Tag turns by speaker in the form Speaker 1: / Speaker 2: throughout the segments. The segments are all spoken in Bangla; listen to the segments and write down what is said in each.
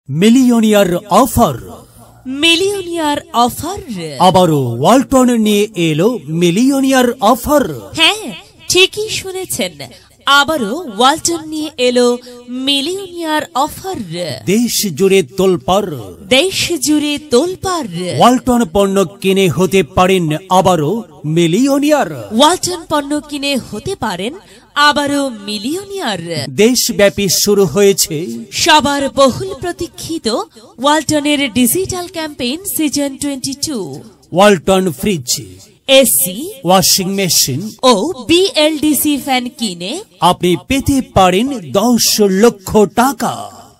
Speaker 1: মিলিয়নিয়ার অফার আবারও ওয়ালটন নিয়ে এলো মিলিয়নিয়ার অফার।
Speaker 2: হ্যাঁ, ঠিকই শুনেছেন, আবারও ওয়ালটন নিয়ে এলো মিলিয়নিয়ার অফার।
Speaker 1: দেশ জুড়ে তোলপাড় ওয়ালটন পণ্য কিনে হতে পারেন আবারও মিলিয়নিয়ার।
Speaker 2: ওয়ালটন পণ্য কিনে হতে পারেন আবারও মিলিয়নিয়ার।
Speaker 1: দেশব্যাপী শুরু হয়েছে
Speaker 2: সবার বহুল প্রতীক্ষিত ওয়ালটনের digital campaign season 22।
Speaker 1: Walton fridge,
Speaker 2: AC,
Speaker 1: washing machine
Speaker 2: ও বিএলডিসি ফ্যান কিনে
Speaker 1: আপনি পেতে পারেন 10 লক্ষ টাকা।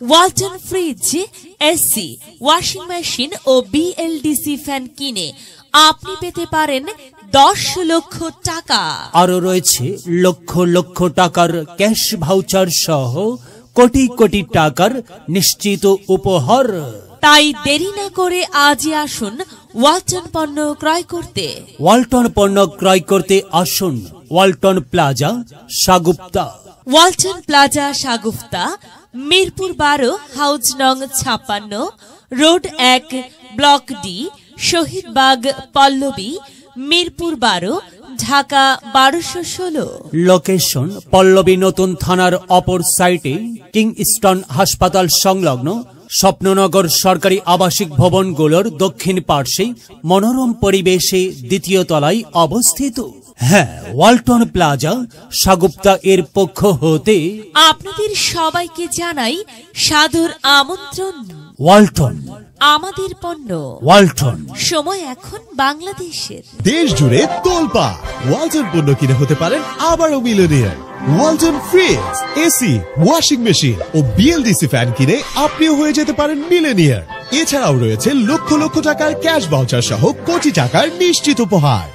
Speaker 2: Walton fridge, AC, washing machine ও বিএলডিসি ফ্যান কিনে আপনি পেতে পারেন 10 লক্ষ টাকা।
Speaker 1: আরো রয়েছে লক্ষ লক্ষ টাকার ক্যাশ ভাউচার সহ কোটি কোটি টাকার নিশ্চিত উপহার।
Speaker 2: তাই দেরি না করে আজই আসুন ওয়ালটন পণ্য ক্রয় করতে।
Speaker 1: ওয়ালটন পণ্য ক্রয় করতে আসুন Walton plaza, Sagufta.
Speaker 2: Walton plaza, Sagufta, Mirpur 12, house নং 56, road 1, block D, Shahidbagh, Pallabi, Mirpur 12, Dhaka 1216।
Speaker 1: Location Pallabi নতুন থানার অপর সাইটে, কিংস্টন হাসপাতাল সংলগ্ন স্বপ্ননগর সরকারি আবাসিক ভবনগুলোর দক্ষিণ পার্শ্বে মনোরম পরিবেশে দ্বিতীয় তলায় অবস্থিত। হ্যাঁ, ওয়ালটন প্লাজা, সাগুপ্তা এর পক্ষ হতে
Speaker 2: আপনাদের সবাইকে জানাই সাদর আমন্ত্রণ।
Speaker 1: ওয়ালটন,
Speaker 2: আমাদের পণ্য।
Speaker 1: ওয়ালটন,
Speaker 2: সময় এখন বাংলাদেশের।
Speaker 3: দেশ জুড়ে তোলপাড় ওয়ালটন পণ্য কিনে হতে পারেন আবারও millionaire. Walton fridge, AC, washing machine ও বিএলডিসি ফ্যান কিনে আপনিও হয়ে যেতে পারেন মিলিয়নিয়ার। এছাড়াও রয়েছে লক্ষ লক্ষ টাকার ক্যাশ ভাউচার সহ কোটি টাকার নিশ্চিত উপহার।